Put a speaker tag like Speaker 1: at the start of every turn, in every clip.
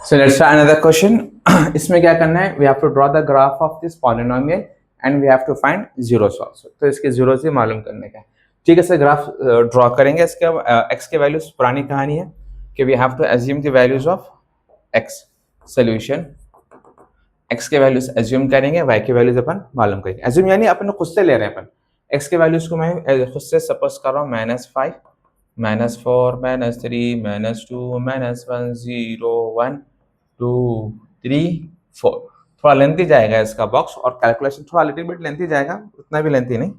Speaker 1: So let's try another question. इसमें क्या करना है? We have to draw the graph of this polynomial and we have to find zeros also. तो इसके zeros ही मालूम करने का है. ठीक है सर, ग्राफ ड्रॉ करेंगे. इसके x के वैल्यूज पुरानी कहानी है कि we have to assume the values of x. Solution x के वैल्यूज assume करेंगे, y के वैल्यूज अपन मालूम करेंगे. assume यानी अपन खुद से ले रहे हैं. अपन x के वैल्यूज को मैं खुद से सपोज कर रहा हूँ -5, -4, -3, -2, -1, 0, 1, 2, 3, 4. थोड़ा लेंथी जाएगा इसका बॉक्स और कैलकुलेशन थोड़ा लिटिल बिट लेंथी जाएगा, उतना भी लेंथी नहीं.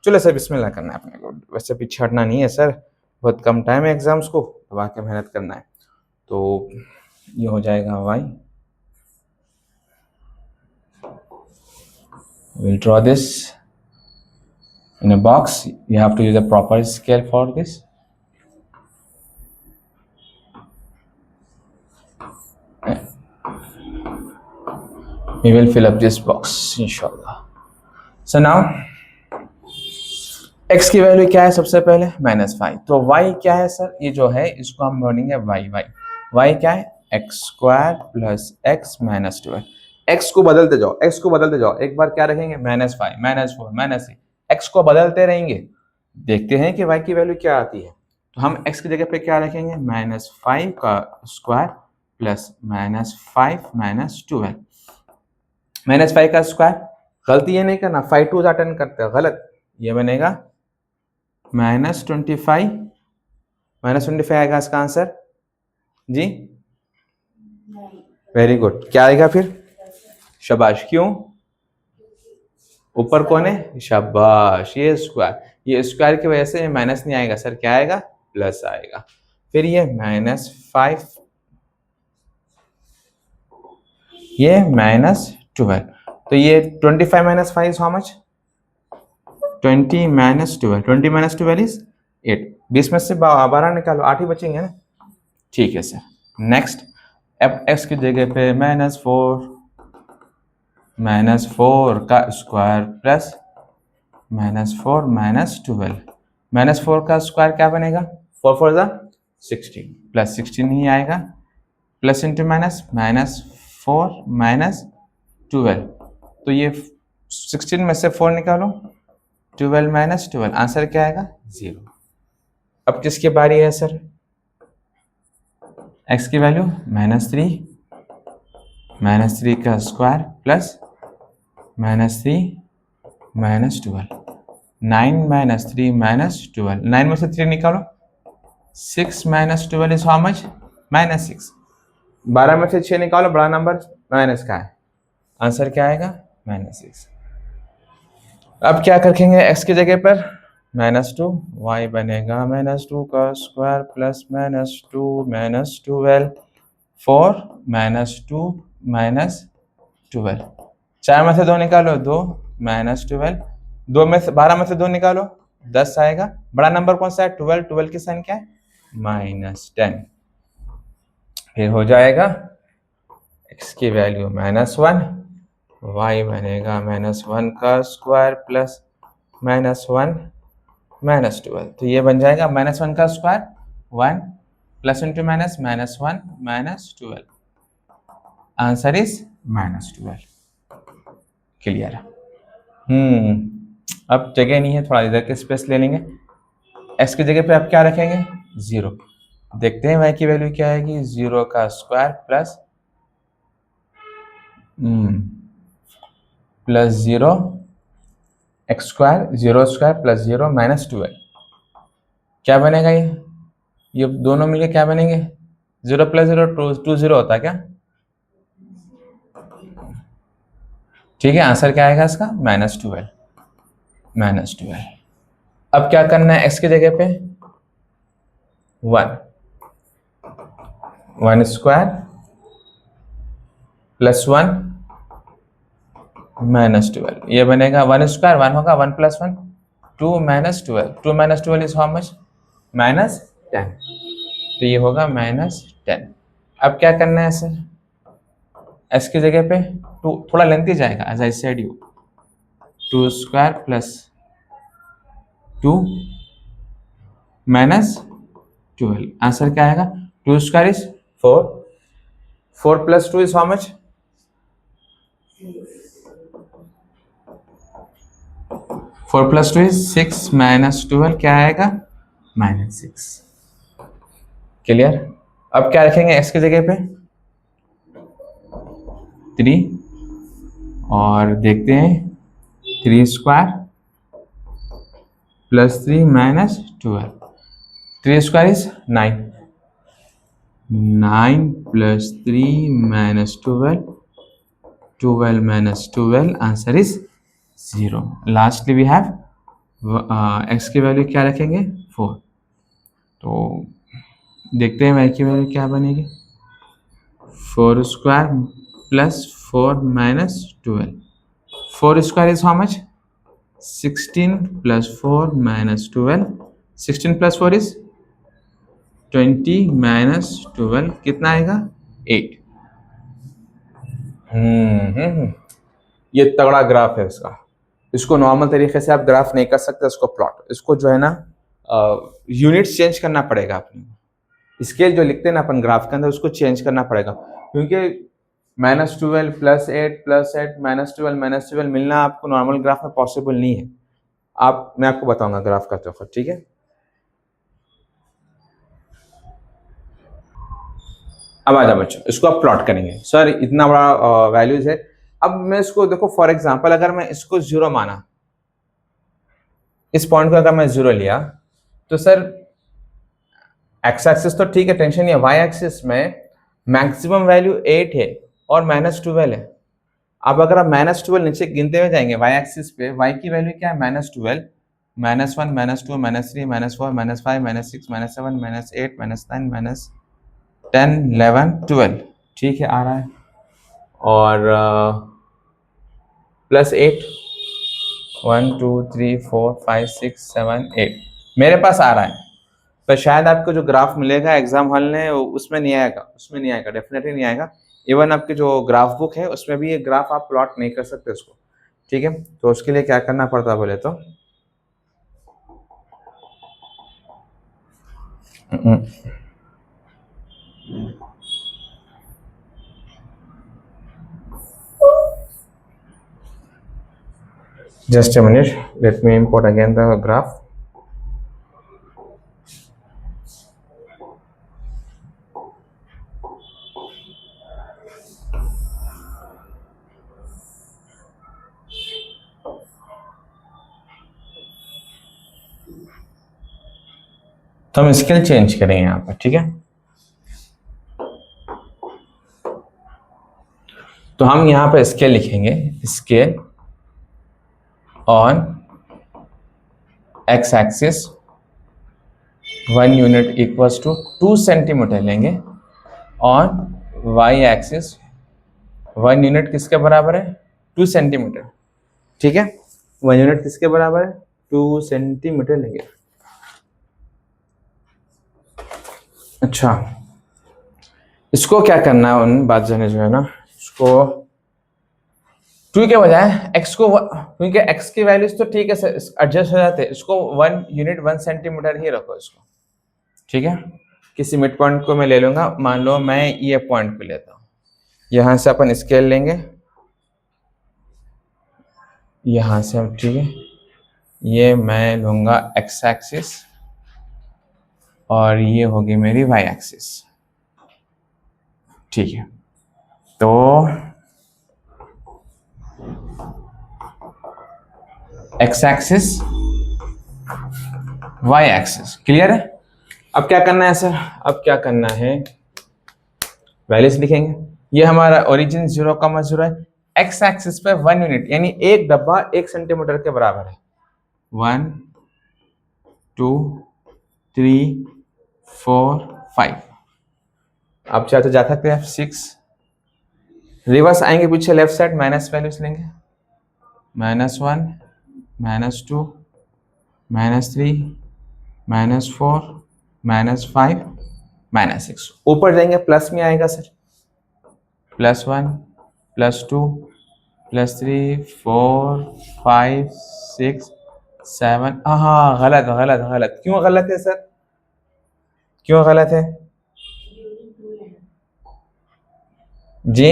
Speaker 1: चलो सर बिस्मिल्लाह करना है अपने को. वैसे पीछे हटना नहीं है सर, बहुत कम टाइम है एग्जाम्स को, दबा के मेहनत करना है. तो ये हो जाएगा y. We'll draw this in a box. You have to use a proper scale for this. We will fill up this box inshallah. So now x की वैल्यू क्या है? सबसे पहले -5. तो y क्या है सर? ये जो है इसको हम बोलेंगे y क्या है? x² + x - 12. x को बदलते जाओ. एक बार क्या रखेंगे? -5, -4, -3. x को बदलते रहेंगे, देखते हैं कि y की वैल्यू क्या आती है. तो हम x की जगह पे क्या रखेंगे? -5 का स्क्वायर प्लस -5 - 12. -5 का स्क्वायर, गलती ये नहीं करना 5 2 अटेंड करते हैं, गलत. ये बनेगा -25 आएगा इसका आंसर जी. Very good. क्या आएगा फिर? शाबाश. क्यों? ऊपर कौन है? शाबाश. ये स्क्वायर की वजह से माइनस नहीं आएगा सर, क्या आएगा? प्लस आएगा. फिर ये -5, ये -12. तो ये 25 - 5 इज हाउ मच? 20 - 12. 20 - 12 इज 8. 20 में से 12 निकालो, 8 ही बचेंगे ना. ठीक है सर. नेक्स्ट, अब x की जगह पे -4 का स्क्वायर प्लस -4 - 12. -4 का स्क्वायर क्या बनेगा? 4 4 जा 16, प्लस 16 ही आएगा. Plus into minus, -4 - 12. तो ये 16 में से 4 निकालो, 12 - 12. आंसर क्या आएगा? 0. अब किसकी बारी है सर? x की वैल्यू -3 का स्क्वायर प्लस -3 - 12. 9 - 3 - 12. 9 में से 3 निकालो, 6 - 12 इज हाउ मच? -6. 12 में से 6 निकालो, बड़ा नंबर माइनस का है, आंसर क्या आएगा? -6. अब क्या रखेंगे x की जगह पर? -2. y बनेगा -2 का स्क्वायर प्लस -2 - 12. 4 -2 - 12. 4 में से 2 निकालो, 2 -12. 2 में से 12 में से 2 निकालो, 10 आएगा. बड़ा नंबर कौन सा है? 12. 12 की साइन क्या है? -10. फिर हो जाएगा x की वैल्यू -1, y बनेगा -1 का स्क्वायर प्लस -1 - 12. तो ये बन जाएगा -1 का square 1 plus into minus -1 - 12. Answer is -12. Clear? अब जगह नहीं है, थोड़ा इधर के स्पेस ले लेंगे. x की जगह पे आप क्या रखेंगे? 0. देखते हैं y की वैल्यू क्या आएगी. 0 का square plus 0 x square, 0 square plus 0 -12. क्या बनेगा ये दोनों मिलके क्या बनेंगे? 0 + 0 2 0 होता है क्या? ठीक है. आंसर क्या आएगा इसका? -12. अब क्या करना है? x की जगह पे 1 स्क्वायर प्लस 1 -12. ये बनेगा 1 स्क्वायर, 1 होगा, 1 + 1 2 -12. 2 - 12 इज हाउ मच? -10. तो ये होगा -10. अब क्या करना है सर? x की जगह पे 2, थोड़ा लेंथी जाएगा, as I said you. 2 square plus 2 - 12. Answer क्या आएगा? 2 square is 4, 4 plus 2 is how much? 4 plus 2 is 6 minus 12 क्या आएगा? -6. क्लियर? अब क्या रखेंगे x की जगह पे? 3 और देखते हैं 3 square plus 3 minus 12. 3 square is 9. 9 plus 3 minus 12. 12 minus 12, answer is 0. Lastly we have x की वैल्यू क्या रखेंगे? 4. तो देखते हैं y की वैल्यू क्या बनेगी. 4 square plus 4 minus 12. 4 square is how much? 16 plus 4 minus 12. 16 plus 4 is 20 minus 12 कितना आएगा? 8. ये तगड़ा ग्राफ है इसका. इसको नॉर्मल तरीके से आप ग्राफ नहीं कर सकते, इसको प्लॉट, इसको जो है ना यूनिट्स चेंज करना पड़ेगा. अपने स्केल जो लिखते हैं ना अपन ग्राफ के अंदर, उसको चेंज करना पड़ेगा, क्योंकि -12 प्लस 8 प्लस 8 -12 मिलना आपको नॉर्मल ग्राफ में पॉसिबल नहीं है. मैं आपको बताऊंगा ग्राफ करते वक्त, ठीक है. अब आ जाओ बच्चों, इसको आप प्लॉट करेंगे. सर इतना बड़ा वैल्यूज है. अब मैं इसको देखो, फॉर एग्जांपल अगर मैं इसको 0 माना, इस पॉइंट को अगर मैं 0 लिया, तो सर एक्स एक्सिस तो ठीक है, टेंशन नहीं है. वाई एक्सिस में मैक्सिमम वैल्यू 8 है और -12 है. अब अगर आप -12 नीचे गिनते हुए जाएंगे वाई एक्सिस पे, वाई की वैल्यू क्या है? -12, -1, -2, -3, -4, -5, -6, -7, -8, -9, -10, 11, 12, ठीक है, आ रहा है. और प्लस 8, 1 2 3 4 5 6 7 8 मेरे पास आ रहा है. पर शायद आपको जो ग्राफ मिलेगा एग्जाम हॉल में उसमें नहीं आएगा, डेफिनेटली नहीं आएगा. इवन आपके जो ग्राफ बुक है उसमें भी ये ग्राफ आप प्लॉट नहीं कर सकते उसको, ठीक है. तो उसके लिए क्या करना पड़ता है बोले तो, just a minute, let me import again the graph. तो हम स्केल चेंज करेंगे यहाँ पर, ठीक है. तो हम यहाँ पर स्केल लिखेंगे, scale on X axis 1 unit equals to 2 centimetre लेंगे. ऑन वाई एक्सिस 1 यूनिट किसके बराबर है? 2 सेंटीमीटर, ठीक है. 1 यूनिट किसके बराबर है? 2 सेंटीमीटर लेंगे. अच्छा, इसको क्या करना है, उन बात जाने जो है ना, इसको 2 के बजाय x को, क्योंकि x की वैल्यूज तो ठीक है एडजस्ट हो जाते हैं, इसको 1 यूनिट 1 सेंटीमीटर ही रखो इसको, ठीक है. किसी मिड पॉइंट को मैं ले लूंगा. मान लो मैं ये पॉइंट को लेता हूँ, यहाँ से अपन स्केल लेंगे, यहाँ से हम, ठीक है, ये मैं लूंगा x एक्सिस और ये होगी मेरी y एक्सिस, ठीक है. तो x axis y axis clear है. अब क्या करना है सर? अब क्या करना है, वैल्यूज लिखेंगे. ये हमारा ओरिजिन 0,0 है. x एक्सिस पे 1 यूनिट यानी एक डब्बा 1 सेंटीमीटर के बराबर है. 1 2 3 4 5. आप चाहे तो जा सकते हैं 6. रिवर्स आएंगे पीछे लेफ्ट साइड, माइनस वैल्यूज लेंगे. -1 -2 -3 -4 -5 -6. ऊपर जाएंगे प्लस में आएगा सर, +1 +2 +3 4 5 6 7. हाँ, गलत. क्यों गलत है सर? क्यों गलत है? जी,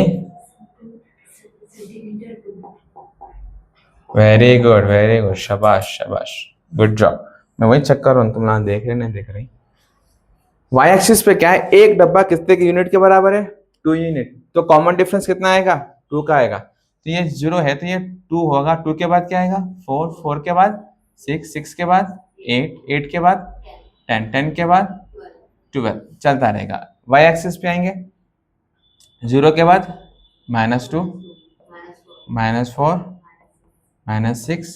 Speaker 1: वेरी गुड वेरी गुड, शाबाश शाबाश, गुड जॉब। मैं वही चेक कर रहा हूँ, तुम ना देख रहे नहीं देख रही। वाई एक्सिस पे क्या है, एक डब्बा कितने के यूनिट के बराबर है, 2 यूनिट। तो कॉमन डिफरेंस कितना आएगा, 2 का आएगा। तो ये 0 है तो ये 2 होगा, 2 के बाद क्या आएगा, 4, 4 के बाद 6, 6 के बाद 8, 8 के बाद 10, 10 के बाद 12, चलता रहेगा। वाई एक्सिस पे आएंगे, 0 के बाद -2, -4, -6,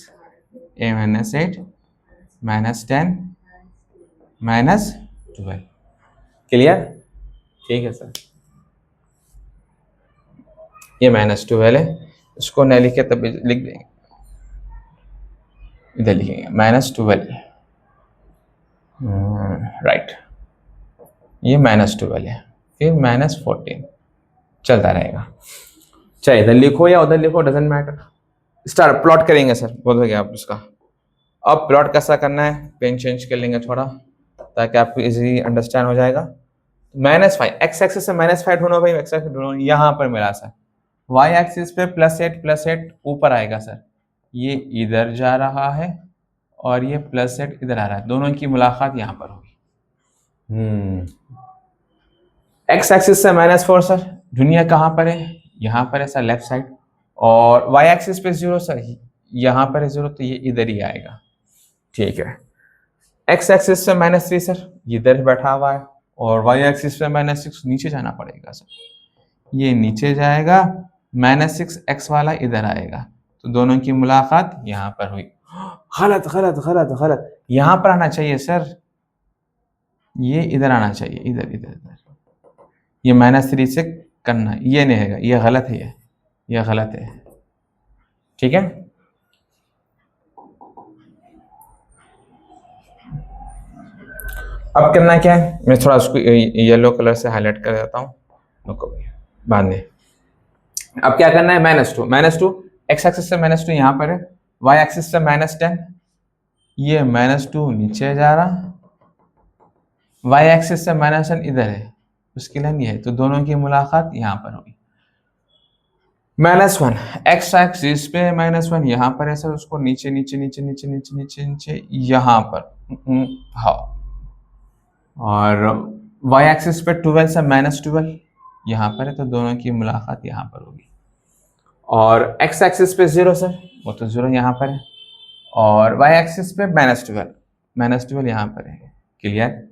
Speaker 1: a -8, -10, -12। क्लियर? ठीक है सर, ये -12 है, इसको नहीं लिखे तब लिख देंगे, इधर लिखेंगे -12, राइट, ये -12 है, फिर -14, चलता रहेगा। चाहे इधर लिखो या उधर लिखो, डजेंट मैटर। स्टार्ट, प्लॉट करेंगे सर, बोल दोगे आप उसका। अब प्लॉट कैसा करना है, पेन चेंज कर लेंगे थोड़ा ताकि आपको इजीली अंडरस्टैंड हो जाएगा। -5, एक्स एक्सिस से -5 ढूंढो भाई, एक्स एक्सिस ढूंढो, यहाँ पर मिला सर। वाई एक्सिस पे +8 ऊपर आएगा सर, ये इधर जा रहा है और ये +8 इधर आ रहा है, दोनों की मुलाकात यहाँ पर होगी। एक्स एक्सिस से -4 सर, दुनिया कहाँ पर है, यहाँ पर है सर, लेफ्ट साइड। और वाई एक्सिस पे 0 सर, यहाँ पर है 0, तो ये इधर ही आएगा। ठीक है, एक्स एक्सिस से -3 सर, इधर बैठा हुआ है, और वाई एक्सिस पे -6, नीचे जाना पड़ेगा सर, ये नीचे जाएगा, -6 एक्स वाला इधर आएगा, तो दोनों की मुलाकात यहाँ पर हुई। गलत गलत गलत गलत, यहाँ पर आना चाहिए सर, ये इधर आना चाहिए, इधर इधर इधर, ये -3 से करना, ये नहीं है, ये गलत है, ये गलत है। ठीक है, अब करना क्या है, मैं थोड़ा उसको येलो कलर से हाईलाइट कर देता हूँ, बाद में। अब क्या करना है, -2 एक्स एक्सिस से -2 यहाँ पर है, वाई एक्सिस से -10, ये -2 नीचे जा रहा, वाई एक्सिस से -10 इधर है, उसकी लाइन ये है, तो दोनों की मुलाकात यहाँ पर होगी। -1 एक्स एक्सिस पे -1 यहाँ पर है सर, उसको नीचे नीचे नीचे नीचे नीचे नीचे नीचे यहाँ पर, हाँ। और वाई एक्सिस पे 12 से -12 यहाँ पर है, तो दोनों की मुलाकात यहाँ पर होगी। और एक्स एक्सिस पे 0 सर, वो तो 0 यहाँ पर है, और वाई एक्सिस पे -12 यहाँ पर है। क्लियर?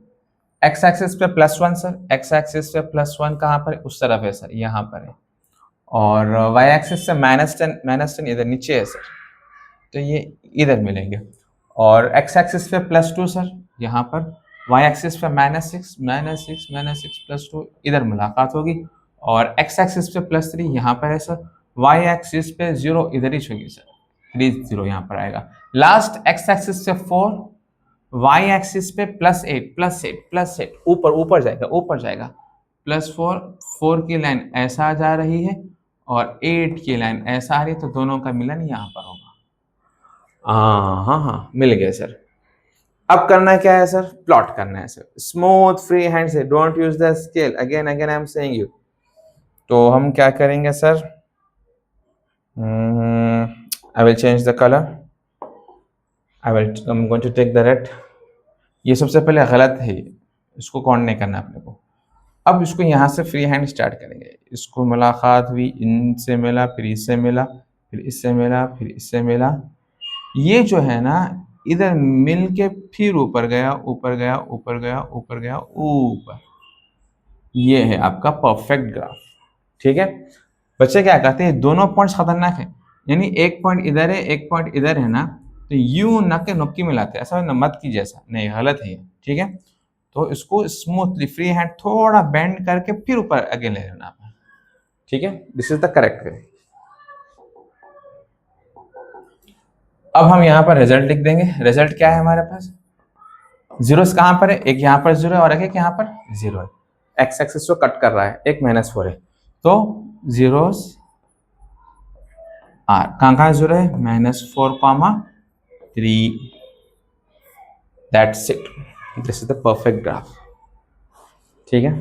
Speaker 1: एक्स एक्सिस पे +1 सर, एक्स एक्सिस पे +1 कहाँ पर है, उस तरफ है सर, यहाँ पर है। और वाई एक्सिस से -10 इधर नीचे है सर, तो ये इधर मिलेंगे। और एक्स एक्सिस पे +2 सर, यहाँ पर, वाई एक्सिस पे -6 +2 इधर मुलाकात होगी। और एक्स एक्सिस पे +3 यहाँ पर है सर, वाई एक्सिस पे 0 इधर ही होगी सर, 3 0 यहाँ पर आएगा। लास्ट एक्स एक्सिस से 4, वाई एक्सिस पे +8 ऊपर जाएगा, +4, 4 की लाइन ऐसा जा रही है और 8 की लाइन ऐसा आ रही है, तो दोनों का मिलन यहाँ पर होगा। हाँ, मिल गए सर। अब करना क्या है सर, प्लॉट करना है सर, स्मूथ फ्री हैंड से, don't use the scale, again I am saying you. तो हम क्या करेंगे sir, I will change the colour, I am going to take the red. ये सबसे पहले गलत है, इसको काउंट नहीं करना अपने को। अब इसको यहाँ से फ्री हैंड स्टार्ट करेंगे, इसको मुलाकात हुई, इनसे मिला, फिर इससे मिला, फिर इससे मिला, फिर इससे मिला, ये जो है ना इधर मिल के फिर ऊपर गया, ऊपर, ये है आपका परफेक्ट ग्राफ। ठीक है बच्चे, क्या कहते हैं, दोनों पॉइंट्स खतरनाक है, यानी एक पॉइंट इधर है, एक पॉइंट इधर है ना, तो यू न के नुक्की मिलाते हैं, ऐसा न मत कीजिए, ऐसा नहीं, गलत है। ठीक है, तो इसको स्मूथली फ्री हैंड थोड़ा बेंड करके फिर ऊपर आगे ले लेना। ठीक है, this is the correct way. अब हम यहाँ पर रिजल्ट लिख देंगे। रिजल्ट क्या है हमारे पास, जीरोस कहाँ पर है, एक यहाँ पर 0 है और एक यहाँ पर 0 है, एक्स एक्सिस को कट कर रहा है, एक -4 है, तो जीरोस आर कहाँ 0 है, -4, 3, that's it, this is the perfect graph. ठीक है।